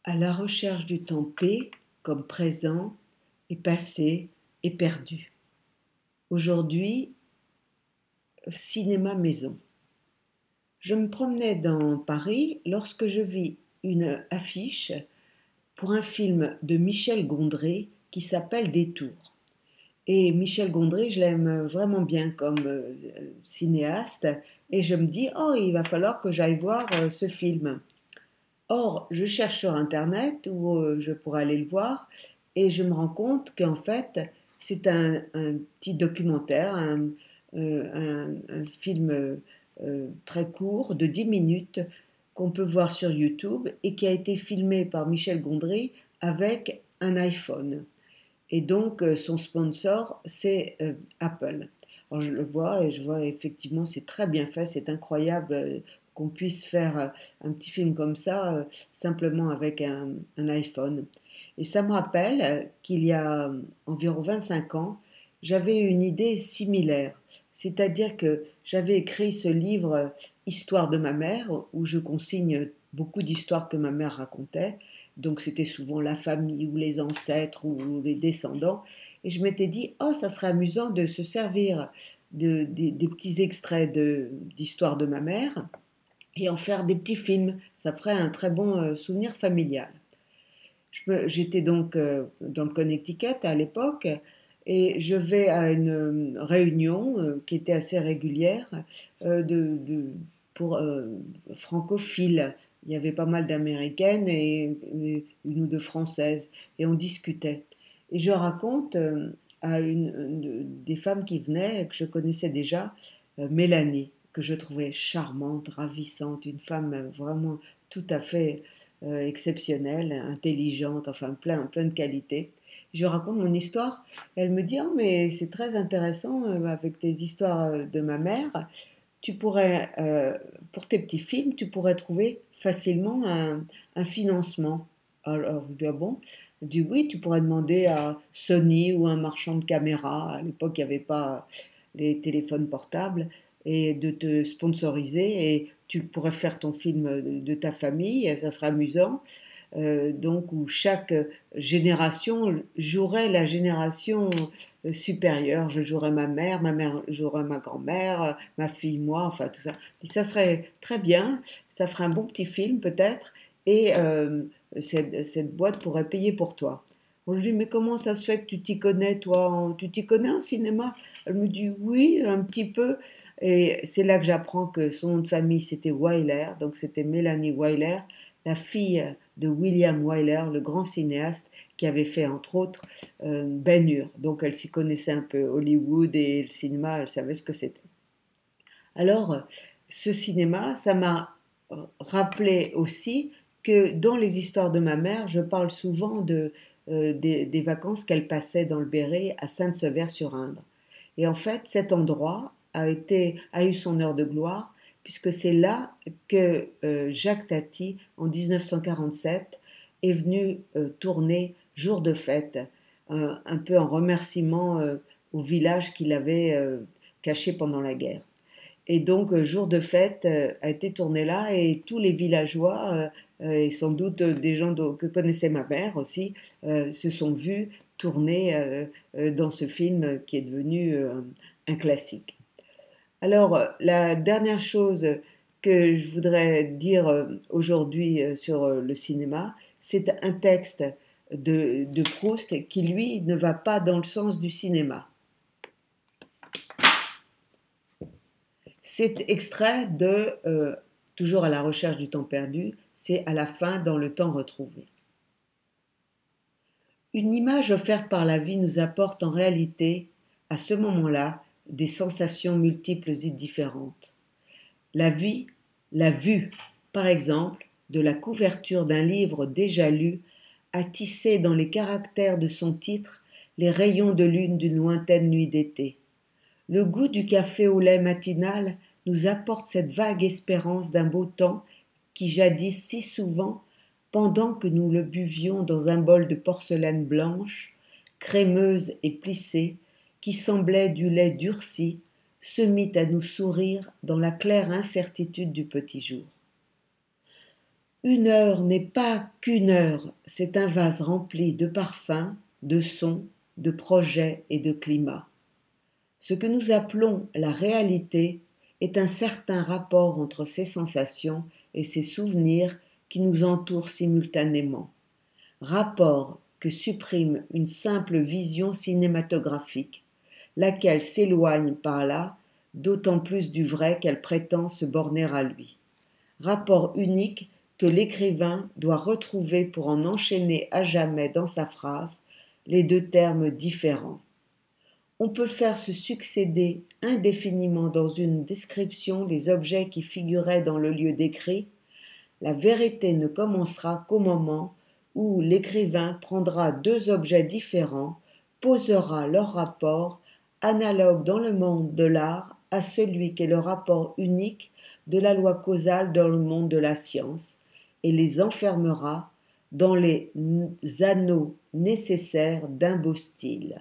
À la recherche du temps P comme présent et passé et perdu. Aujourd'hui, cinéma maison. Je me promenais dans Paris lorsque je vis une affiche pour un film de Michel Gondry qui s'appelle Détour. Et Michel Gondry, je l'aime vraiment bien comme cinéaste et je me dis, oh, il va falloir que j'aille voir ce film. Or, je cherche sur Internet où je pourrais aller le voir et je me rends compte qu'en fait, c'est un petit documentaire, un film très court de 10 minutes qu'on peut voir sur YouTube et qui a été filmé par Michel Gondry avec un iPhone. Et donc, son sponsor, c'est Apple. Alors, je le vois et je vois effectivement, c'est très bien fait, c'est incroyable qu'on puisse faire un petit film comme ça simplement avec un iPhone. Et ça me rappelle qu'il y a environ 25 ans, j'avais une idée similaire. C'est-à-dire que j'avais écrit ce livre Histoire de ma mère, où je consigne beaucoup d'histoires que ma mère racontait. Donc c'était souvent la famille ou les ancêtres ou les descendants. Et je m'étais dit, oh, ça serait amusant de se servir des petits extraits d'histoire de ma mère et en faire des petits films. Ça ferait un très bon souvenir familial. J'étais donc dans le Connecticut à l'époque et je vais à une réunion qui était assez régulière pour francophiles. Il y avait pas mal d'Américaines et une ou deux Françaises et on discutait. Et je raconte à des femmes qui venaient, que je connaissais déjà, Mélanie, que je trouvais charmante, ravissante, une femme vraiment tout à fait exceptionnelle, intelligente, enfin plein de qualités. Je raconte mon histoire. Elle me dit, oh, mais c'est très intéressant avec tes histoires de ma mère. Tu pourrais, pour tes petits films, tu pourrais trouver facilement un financement. Alors, je dis, ah bon? Elle dit, oui, tu pourrais demander à Sony ou un marchand de caméras. À l'époque, il n'y avait pas les téléphones portables et de te sponsoriser et tu pourrais faire ton film de ta famille, et ça serait amusant. Donc où chaque génération jouerait la génération supérieure. Je jouerais ma mère jouerait ma grand-mère, ma fille, moi, enfin tout ça. Puis ça serait très bien, ça ferait un bon petit film peut-être, et cette boîte pourrait payer pour toi. On lui dit, mais comment ça se fait que tu t'y connais, toi? Tu t'y connais en cinéma? Elle me dit, oui, un petit peu. Et c'est là que j'apprends que son nom de famille, c'était Wyler, donc c'était Mélanie Wyler, la fille de William Wyler, le grand cinéaste qui avait fait entre autres Ben-Hur. Donc elle s'y connaissait un peu, Hollywood et le cinéma, elle savait ce que c'était. Alors, ce cinéma, ça m'a rappelé aussi que dans les histoires de ma mère, je parle souvent des vacances qu'elle passait dans le Berry à Sainte-Sevère-sur-Indre. Et en fait, cet endroit a eu son heure de gloire, puisque c'est là que Jacques Tati, en 1947, est venu tourner Jour de fête, un peu en remerciement au village qu'il avait caché pendant la guerre. Et donc, Jour de fête a été tourné là et tous les villageois, et sans doute des gens que connaissait ma mère aussi, se sont vus tourner dans ce film qui est devenu un classique. Alors, la dernière chose que je voudrais dire aujourd'hui sur le cinéma, c'est un texte de Proust qui, lui, ne va pas dans le sens du cinéma. C'est extrait de Toujours à la recherche du temps perdu, c'est à la fin dans le temps retrouvé. Une image offerte par la vie nous apporte en réalité, à ce moment-là, des sensations multiples et différentes. La vie, la vue, par exemple, de la couverture d'un livre déjà lu, a tissé dans les caractères de son titre les rayons de lune d'une lointaine nuit d'été. Le goût du café au lait matinal nous apporte cette vague espérance d'un beau temps qui jadis si souvent, pendant que nous le buvions dans un bol de porcelaine blanche, crémeuse et plissée, qui semblait du lait durci, se mit à nous sourire dans la claire incertitude du petit jour. Une heure n'est pas qu'une heure, c'est un vase rempli de parfums, de sons, de projets et de climats. Ce que nous appelons la réalité est un certain rapport entre ces sensations et ces souvenirs qui nous entourent simultanément. Rapport que supprime une simple vision cinématographique, laquelle s'éloigne par là d'autant plus du vrai qu'elle prétend se borner à lui. Rapport unique que l'écrivain doit retrouver pour en enchaîner à jamais dans sa phrase les deux termes différents. On peut faire se succéder indéfiniment dans une description les objets qui figuraient dans le lieu décrit. La vérité ne commencera qu'au moment où l'écrivain prendra deux objets différents, posera leur rapport, analogue dans le monde de l'art à celui qu'est le rapport unique de la loi causale dans le monde de la science, et les enfermera dans les anneaux nécessaires d'un beau style.